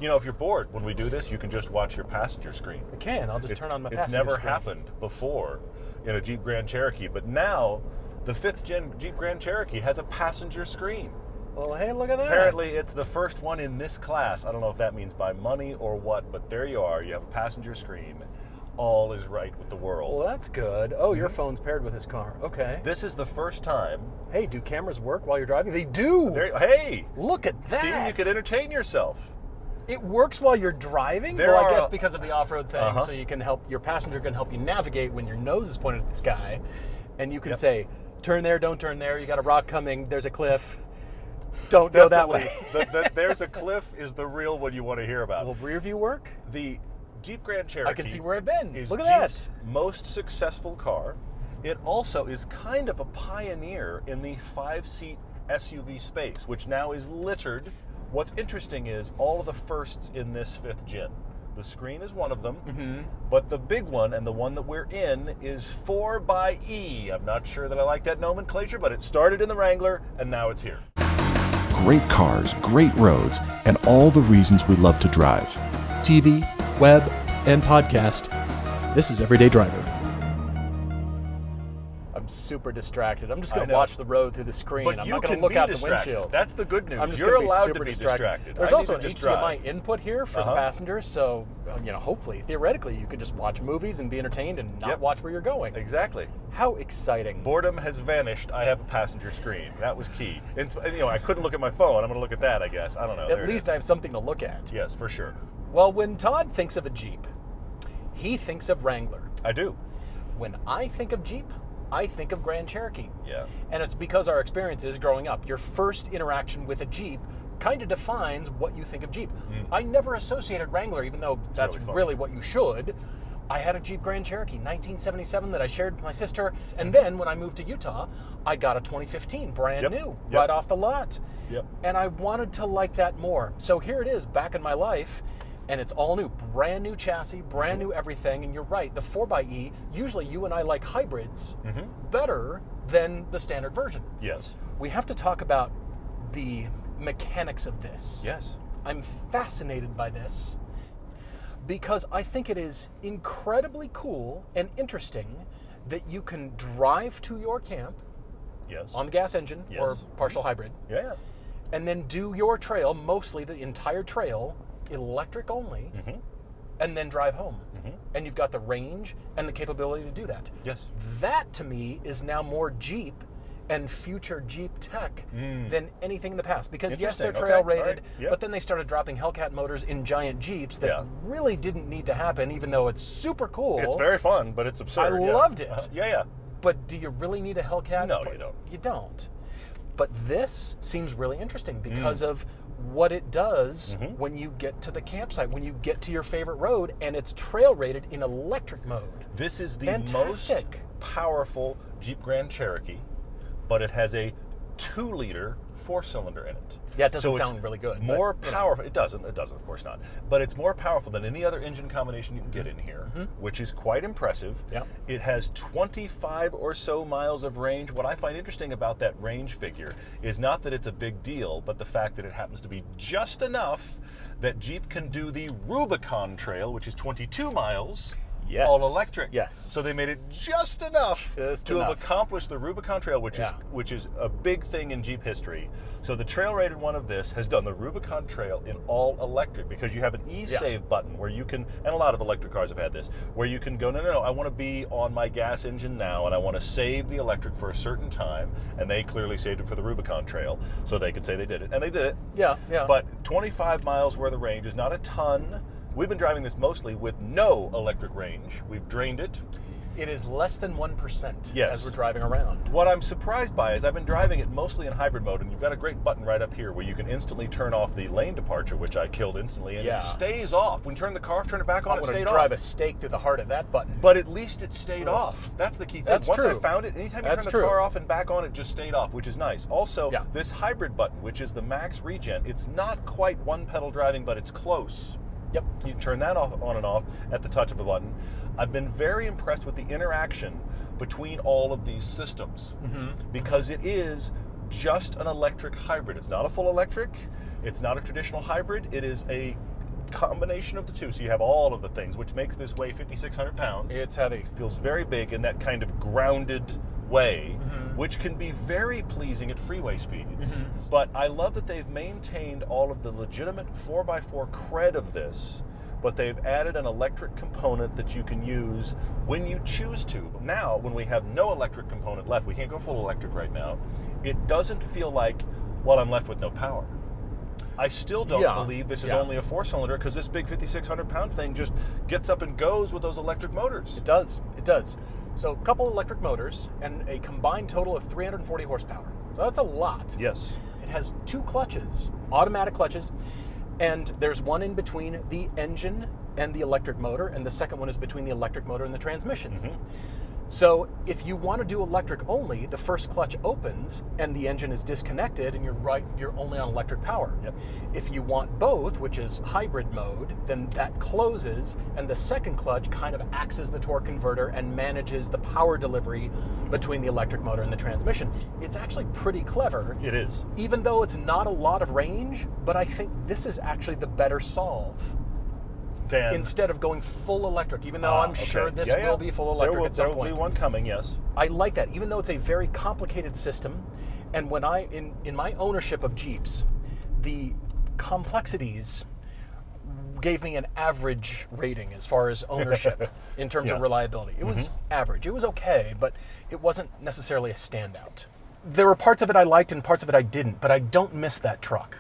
if you're bored when we do this, you can just watch your passenger screen. I can. I'll just turn on my passenger It's never screen. happened before in a Jeep Grand Cherokee, but now the 5th gen Jeep Grand Cherokee has a passenger screen. Well, hey, look at that. Apparently, it's the first one in this class. I don't know if that means by money or what, but there you are. You have a passenger screen. All is right with the world. Well, that's good. Oh, your phone's paired with this car. Okay. This is the first time. Hey, do cameras work while you're driving? They do. Hey, look at that. See, you can entertain yourself. It works while you're driving? Well, I guess because of the off-road thing, so you can help, your passenger can help you navigate when your nose is pointed at the sky, and you can say, turn there, don't turn there, you got a rock coming, there's a cliff, don't go that way. There's a cliff is the real one you want to hear about. Will rear view work? The Jeep Grand Cherokee. I can see where I've been. Is Look at Jeep's most successful car. It also is kind of a pioneer in the 5-seat SUV space, which now is littered. What's interesting is all of the firsts in this 5th gen. The screen is one of them, but the big one, and the one that we're in, is 4xe. I'm not sure that I like that nomenclature, but it started in the Wrangler, and now it's here. Great cars, great roads, and all the reasons we love to drive. TV, web, and podcast. This is Everyday Driver. I'm super distracted. I'm just going to watch the road through the screen. But I'm you not going can to look be out distracted. the windshield. That's the good news. I'm just You're gonna be allowed super to be distracted. There's I also an need to just HDMI drive. input here for the passengers, so hopefully, theoretically, you could just watch movies and be entertained and not watch where you're going. Exactly. How exciting! Boredom has vanished. I have a passenger screen. That was key. And, I couldn't look at my phone. I'm going to look at that, I guess. I don't know. At least I have something to look at. Yes, for sure. Well, when Todd thinks of a Jeep, he thinks of Wrangler. I do. When I think of Jeep, I think of Grand Cherokee. Yeah. And it's because our experiences growing up. Your first interaction with a Jeep kind of defines what you think of Jeep. I never associated Wrangler, even though that's really what you should. I had a Jeep Grand Cherokee, 1977, that I shared with my sister. And then when I moved to Utah, I got a 2015, brand new, right off the lot. And I wanted to like that more. So here it is, back in my life. And it's all new, brand new chassis, brand new everything. And you're right, the 4xe, usually you and I like hybrids better than the standard version. Yes. We have to talk about the mechanics of this. Yes. I'm fascinated by this because I think it is incredibly cool and interesting that you can drive to your camp on the gas engine or partial hybrid. Yeah. And then do your trail, mostly the entire trail, electric only, and then drive home. And you've got the range and the capability to do that. Yes. That, to me, is now more Jeep and future Jeep tech than anything in the past. Because, yes, they're trail rated, but then they started dropping Hellcat motors in giant Jeeps that really didn't need to happen, even though it's super cool. It's very fun, but it's absurd. I loved it. Yeah. But do you really need a Hellcat? No, you don't. You don't. But this seems really interesting because of what it does when you get to the campsite, when you get to your favorite road, and it's trail rated in electric mode. This is the most powerful Jeep Grand Cherokee, but it has a 2-liter 4-cylinder in it. Yeah, it doesn't sound really good. More powerful. It doesn't, of course not. But it's more powerful than any other engine combination you can get in here, which is quite impressive. Yeah. It has 25 or so miles of range. What I find interesting about that range figure is not that it's a big deal, but the fact that it happens to be just enough that Jeep can do the Rubicon Trail, which is 22 miles. Yes. All electric. Yes. So they made it just enough to have accomplished the Rubicon Trail, which is a big thing in Jeep history. So the trail rated one of this has done the Rubicon Trail in all electric because you have an e-save button where you can, and a lot of electric cars have had this, where you can go, no, I want to be on my gas engine now and I want to save the electric for a certain time, and they clearly saved it for the Rubicon Trail, so they could say they did it, and they did it. Yeah. But 25 miles worth of range is not a ton. We've been driving this mostly with no electric range. We've drained it. It is less than 1% Yes. as we're driving around. What I'm surprised by is I've been driving it mostly in hybrid mode, and you've got a great button right up here where you can instantly turn off the lane departure, which I killed instantly, and it stays off. When you turn the car off, turn it back on, it stayed off. I want to drive a stake through the heart of that button. But at least it stayed off. That's the key thing. That's Once true. I found it, anytime you turn the car off and back on, it just stayed off, which is nice. Also, this hybrid button, which is the Max Regen, it's not quite one-pedal driving, but it's close. Yep. You turn that off, on and off at the touch of a button. I've been very impressed with the interaction between all of these systems because it is just an electric hybrid. It's not a full electric. It's not a traditional hybrid. It is a combination of the two, so you have all of the things, which makes this weigh 5,600 pounds. It's heavy. Feels very big in that kind of grounded way, which can be very pleasing at freeway speeds. But I love that they've maintained all of the legitimate 4x4 cred of this, but they've added an electric component that you can use when you choose to. Now, when we have no electric component left, we can't go full electric right now, it doesn't feel like, well, I'm left with no power. I still don't believe this is only a 4-cylinder, because this big 5,600-pound thing just gets up and goes with those electric motors. It does. It does. So a couple electric motors and a combined total of 340 horsepower. So that's a lot. Yes. It has 2 clutches, automatic clutches, and there's one in between the engine and the electric motor, and the second one is between the electric motor and the transmission. So if you want to do electric only, the first clutch opens and the engine is disconnected and you're only on electric power. If you want both, which is hybrid mode, then that closes and the second clutch kind of acts as the torque converter and manages the power delivery between the electric motor and the transmission. It's actually pretty clever. It is. Even though it's not a lot of range, but I think this is actually the better solve. Instead of going full electric, even though I'm sure this will be full electric at some point. There will be one coming, yes. I like that, even though it's a very complicated system. And when in my ownership of Jeeps, the complexities gave me an average rating as far as ownership in terms of reliability. It was average. It was okay, but it wasn't necessarily a standout. There were parts of it I liked and parts of it I didn't, but I don't miss that truck.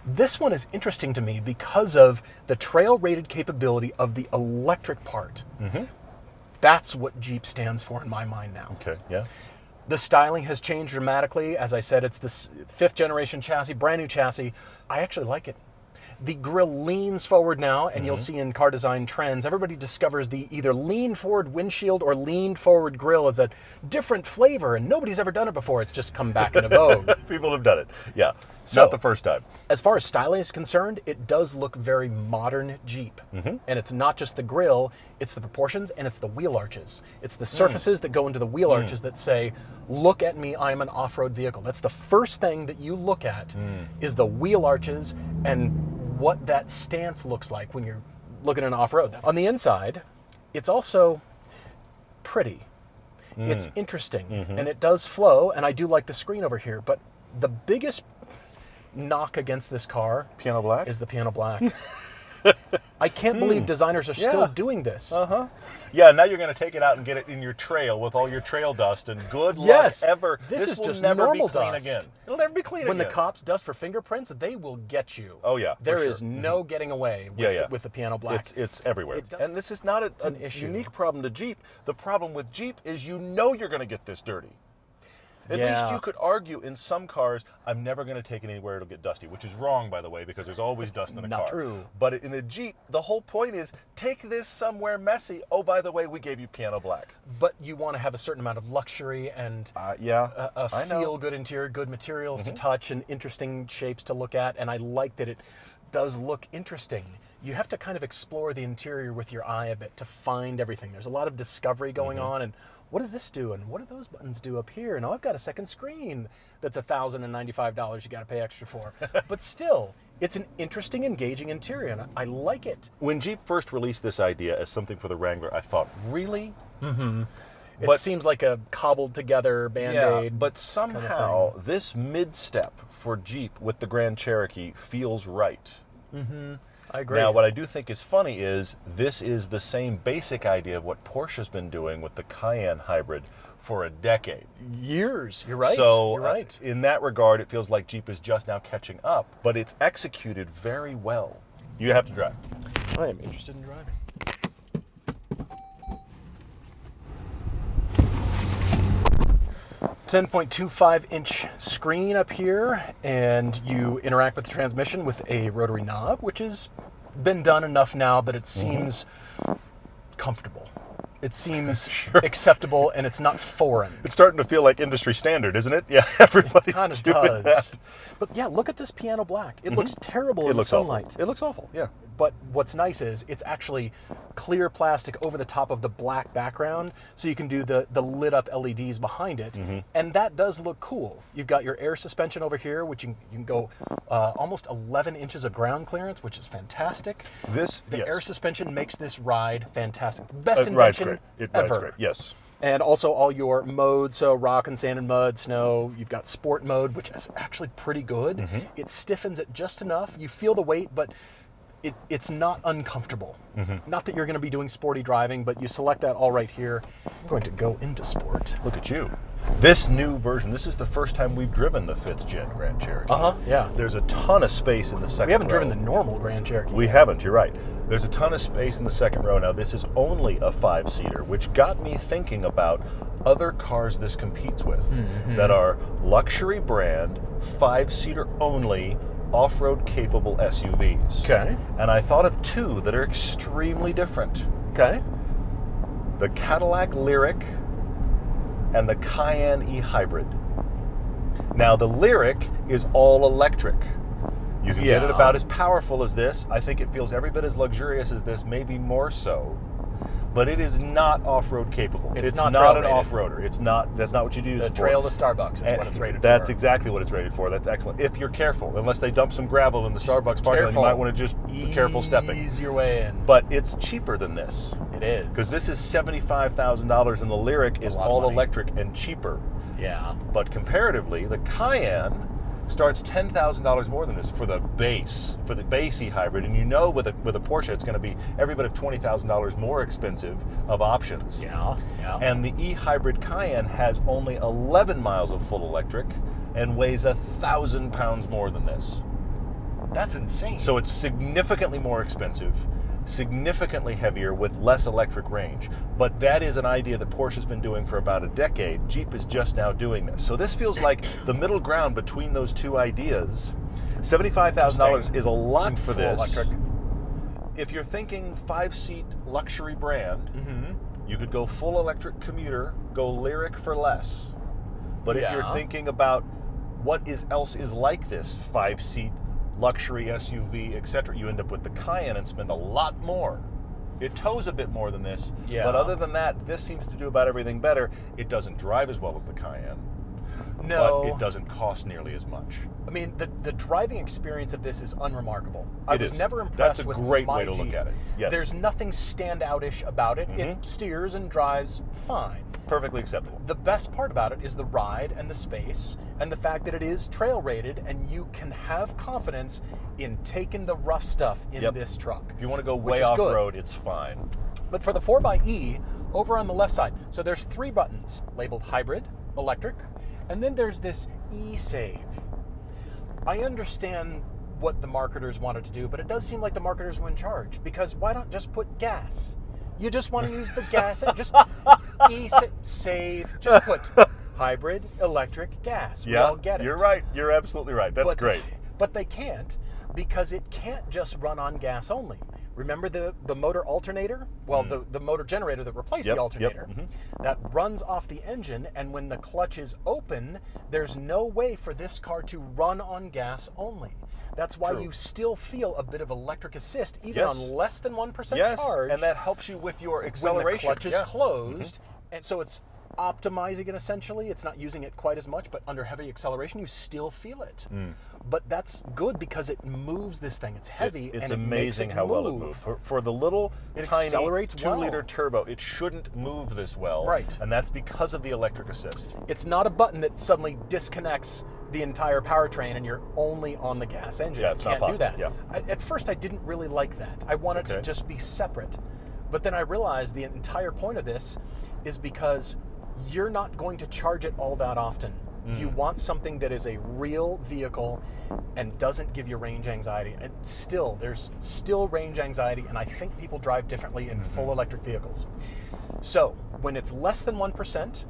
This one is interesting to me because of the trail-rated capability of the electric part. That's what Jeep stands for in my mind now. Okay, yeah. The styling has changed dramatically. As I said, it's this 5th generation chassis, brand new chassis. I actually like it. The grille leans forward now, and you'll see in car design trends, everybody discovers the either lean forward windshield or lean forward grille as a different flavor, and nobody's ever done it before. It's just come back into vogue. People have done it, yeah. So, not the first time. As far as styling is concerned, it does look very modern Jeep. And it's not just the grille, it's the proportions and it's the wheel arches. It's the surfaces that go into the wheel arches that say, look at me, I'm an off-road vehicle. That's the first thing that you look at is the wheel arches and what that stance looks like when you're looking at an off-road. On the inside, it's also pretty. It's interesting, and it does flow, and I do like the screen over here, but the biggest knock against this car piano black is the piano black. I can't believe designers are still doing this. Yeah, now you're going to take it out and get it in your trail with all your trail dust, and good luck ever. This is will just never normal be clean dust. again. It'll never be clean When again. the cops dust for fingerprints, they will get you. Oh yeah, There is no getting away with the piano black. It's everywhere. And this is not an issue. unique problem to Jeep. The problem with Jeep is you know you're going to get this dirty. At least you could argue in some cars, I'm never going to take it anywhere it'll get dusty, which is wrong, by the way, because there's always dust in a car. Not true. But in a Jeep, the whole point is take this somewhere messy. Oh, by the way, we gave you piano black. But you want to have a certain amount of luxury and a feel-good interior, good materials to touch, and interesting shapes to look at. And I like that it does look interesting. You have to kind of explore the interior with your eye a bit to find everything. There's a lot of discovery going on, and what does this do? And what do those buttons do up here? And I've got a second screen that's $1,095 you got to pay extra for. But still, it's an interesting, engaging interior, and I like it. When Jeep first released this idea as something for the Wrangler, I thought, really? It seems like a cobbled together Band-Aid. Yeah, but somehow this mid-step for Jeep with the Grand Cherokee feels right. I agree. Now, what I do think is funny is this is the same basic idea of what Porsche's been doing with the Cayenne hybrid for a decade. Years. You're right. So, you're right. In that regard, it feels like Jeep is just now catching up, but it's executed very well. You have to drive. I am interested in driving. .25-inch screen up here, and you interact with the transmission with a rotary knob, which has been done enough now that it seems comfortable. It seems acceptable, and it's not foreign. It's starting to feel like industry standard, isn't it? Yeah, everybody's kind of doing does. that. But yeah, look at this piano black. It looks terrible in the sunlight. Awful. It looks awful, yeah. But what's nice is it's actually clear plastic over the top of the black background, so you can do the lit up LEDs behind it, and that does look cool. You've got your air suspension over here, which you can go almost 11 inches of ground clearance, which is fantastic. The air suspension makes this ride fantastic. Best invention ever. Great. Yes. And also all your modes, so rock and sand and mud, snow. You've got sport mode, which is actually pretty good. It stiffens it just enough. You feel the weight, but it's not uncomfortable. Not that you're going to be doing sporty driving, but you select that all right here. I'm going to go into sport. Look at you. This new version, this is the first time we've driven the 5th Gen Grand Cherokee. Yeah. There's a ton of space in the second row. We haven't driven the normal Grand Cherokee. We haven't, you're right. There's a ton of space in the second row. Now, this is only a 5-seater, which got me thinking about other cars this competes with that are luxury brand, 5-seater only, off-road capable SUVs. Okay. And I thought of two that are extremely different. Okay. The Cadillac Lyriq and the Cayenne e-Hybrid. Now, the Lyriq is all electric. You can get it about as powerful as this. I think it feels every bit as luxurious as this, maybe more so. But it is not off-road capable. It's not an off-roader. It's not. That's not what you use it for. The Trail to Starbucks is what it's rated for. That's exactly what it's rated for. That's excellent. If you're careful, unless they dump some gravel in the Starbucks parking lot, you might want to just be careful stepping. Ease your way in. But it's cheaper than this. It is. Because this is $75,000 and the Lyriq is all electric and cheaper. Yeah. But comparatively, the Cayenne starts $10,000 more than this for the base e-hybrid, and you know with a Porsche it's going to be every bit of $20,000 more expensive of options. Yeah. And the e-hybrid Cayenne has only 11 miles of full electric and weighs 1,000 pounds more than this. That's insane. So it's significantly more expensive, significantly heavier with less electric range. But that is an idea that Porsche's been doing for about a decade. Jeep is just now doing this. So this feels like the middle ground between those two ideas. $75,000 is a lot for this. Electric. If you're thinking 5-seat luxury brand, you could go full electric commuter, go Lyriq for less. But if you're thinking about what else is like this 5-seat luxury SUV, etc., you end up with the Cayenne and spend a lot more. It tows a bit more than this, but other than that, this seems to do about everything better. It doesn't drive as well as the Cayenne. No. But it doesn't cost nearly as much. I mean, the driving experience of this is unremarkable. I was never impressed with That's a great my way to Jeep. look at it. Yes. There's nothing standoutish about it. It steers and drives fine. Perfectly acceptable. The best part about it is the ride and the space and the fact that it is trail rated and you can have confidence in taking the rough stuff in this truck. If you want to go way off-road, it's fine. But for the 4xe, over on the left side, so there's 3 buttons labeled hybrid, electric, and then there's this e-save. I understand what the marketers wanted to do, but it does seem like the marketers were in charge, because why not just put gas? You just want to use the gas, just e-save, just put hybrid, electric, gas. We all get it. You're right. You're absolutely right. That's great. But they can't, because it can't just run on gas only. Remember the motor alternator? Well, the motor generator that replaced the alternator, that runs off the engine, and when the clutch is open, there's no way for this car to run on gas only. That's why you still feel a bit of electric assist, even on less than 1% charge. And that helps you with your acceleration. When the clutch is closed, and so it's optimizing it essentially. It's not using it quite as much, but under heavy acceleration, you still feel it. But that's good because it moves this thing. It's heavy, it's and amazing how well it moves. For the little tiny 2-liter turbo, it shouldn't move this well. Right. And that's because of the electric assist. It's not a button that suddenly disconnects the entire powertrain and you're only on the gas engine. Yeah, it's not possible. You can't do that. At first, I didn't really like that. I wanted to just be separate. But then I realized the entire point of this is because you're not going to charge it all that often. You want something that is a real vehicle and doesn't give you range anxiety. There's still range anxiety, and I think people drive differently in full electric vehicles. So when it's less than 1%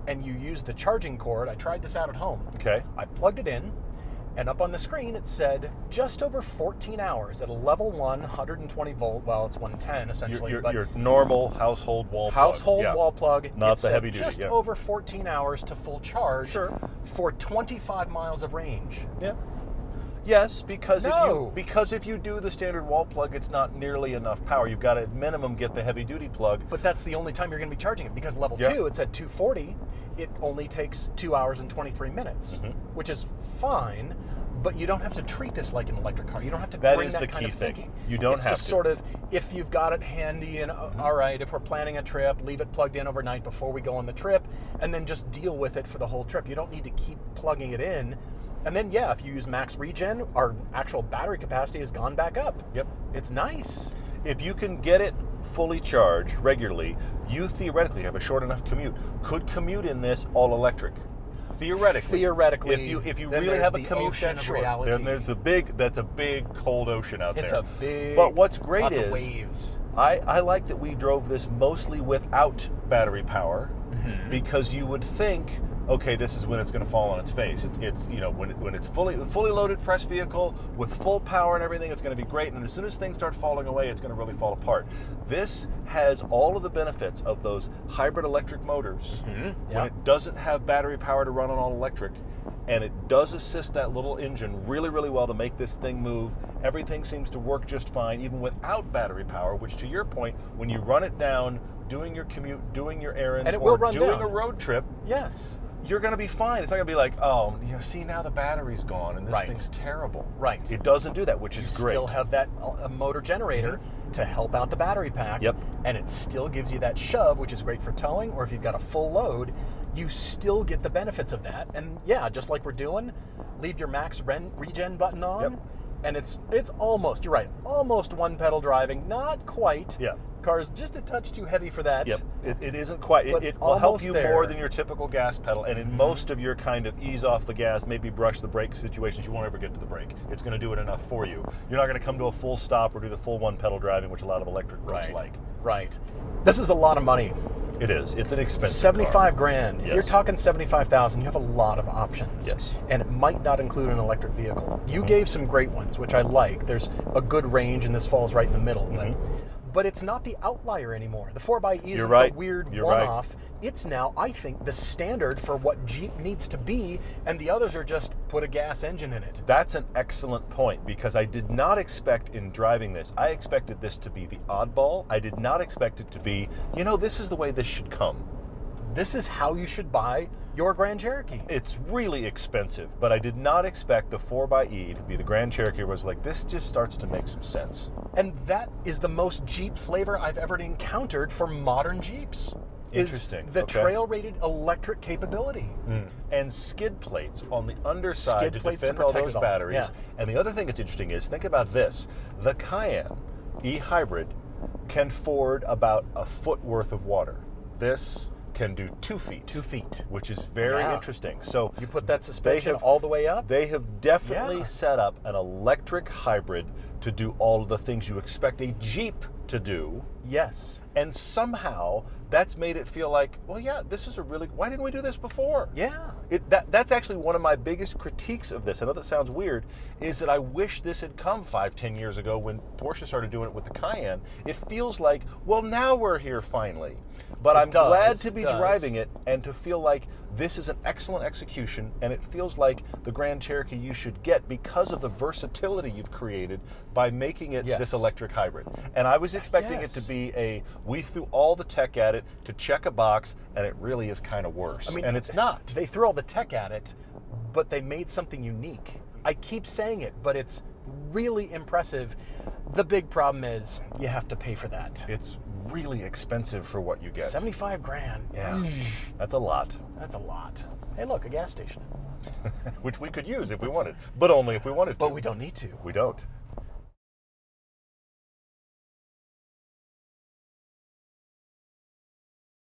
and you use the charging cord, I tried this out at home. Okay. I plugged it in, and up on the screen it said just over 14 hours at a level 1, 120 volt. Well, it's 110 essentially. Your normal household wall plug. Household wall plug. Not the heavy duty. Just over 14 hours to full charge for 25 miles of range. Yes, because No. if you do the standard wall plug, it's not nearly enough power. You've got to at minimum get the heavy duty plug. But that's the only time you're going to be charging it, because level Yeah. 2, it's at 240. It only takes 2 hours and 23 minutes, which is fine. But you don't have to treat this like an electric car. You don't have to bring is that the kind key of thing. thinking. You don't it's have just to. sort of, if you've got it handy and, all right, if we're planning a trip, leave it plugged in overnight before we go on the trip, and then just deal with it for the whole trip. You don't need to keep plugging it in. And then, yeah, if you use max regen, our actual battery capacity has gone back up. Yep. It's nice. If you can get it fully charged regularly, you theoretically have a short enough commute. Could commute in this all electric. Theoretically, if you then really there's have a the commute ocean that of short, reality. then that's a big cold ocean out It's there. a big. But what's great lots is of waves. I like that we drove this mostly without battery power, because you would think, okay, this is when it's going to fall on its face. It's when it's fully loaded press vehicle with full power and everything, it's going to be great. And as soon as things start falling away, it's going to really fall apart. This has all of the benefits of those hybrid electric motors when it doesn't have battery power to run on all electric, and it does assist that little engine really, really well to make this thing move. Everything seems to work just fine, even without battery power, which, to your point, when you run it down, doing your commute, doing your errands, And it will or run doing down. a road trip, Yes. you're going to be fine. It's not going to be like, oh, see, now the battery's gone and this Right. thing's terrible. Right. It doesn't do that, which is great. Still have that motor generator to help out the battery pack. Yep. And it still gives you that shove, which is great for towing, or if you've got a full load, you still get the benefits of that. And yeah, just like we're doing, leave your max regen button on. Yep. And it's almost, you're right, almost one pedal driving, not quite. Yeah. Car's just a touch too heavy for that. Yep, it isn't quite. But It will help almost you there. more than your typical gas pedal, and in most of your kind of ease off the gas, maybe brush the brake situations, you won't ever get to the brake. It's going to do it enough for you. You're not going to come to a full stop or do the full one pedal driving, which a lot of electric folks like. Right. This is a lot of money. It is. It's an expensive 75 car. grand. If Yes. you're talking 75,000, you have a lot of options. Yes. And it might not include an electric vehicle. You gave some great ones, which I like. There's a good range, and this falls right in the middle. But it's not the outlier anymore. The 4xe isn't the weird one-off. It's now, I think, the standard for what Jeep needs to be, and the others are just put a gas engine in it. That's an excellent point, because I did not expect in driving this, I expected this to be the oddball. I did not expect it to be, this is the way this should come. This is how you should buy your Grand Cherokee. It's really expensive, but I did not expect the 4xe to be the Grand Cherokee, where I was like, this just starts to make some sense. And that is the most Jeep flavor I've ever encountered for modern Jeeps. Interesting. Is the Okay. Trail Rated electric capability. And skid plates on the underside to plates to defend all protect those it all, batteries. yeah. And the other thing that's interesting is, think about this. The Cayenne e-hybrid can ford about a foot worth of water. This can do 2 feet. 2 feet. Which is very interesting. So You put that suspension all the way up? They have definitely Yeah. set up an electric hybrid to do all of the things you expect a Jeep to do. Yes. And somehow that's made it feel like, well, yeah, this is why didn't we do this before? Yeah. That's actually one of my biggest critiques of this. I know that sounds weird, is that I wish this had come 5-10 years ago when Porsche started doing it with the Cayenne. It feels like, well, now we're here finally. But I'm glad to be driving it and to feel like this is an excellent execution, and it feels like the Grand Cherokee you should get because of the versatility you've created by making it this electric hybrid. And I was expecting it to be we threw all the tech at it to check a box, and it really is kind of worse. And it's not. They threw all the tech at it, but they made something unique. I keep saying it, but it's really impressive. The big problem is you have to pay for that. It's really expensive for what you get. 75 grand. Yeah, that's a lot. That's a lot. Hey, look, a gas station. Which we could use if we wanted, but only if we wanted to. But we don't need to. We don't.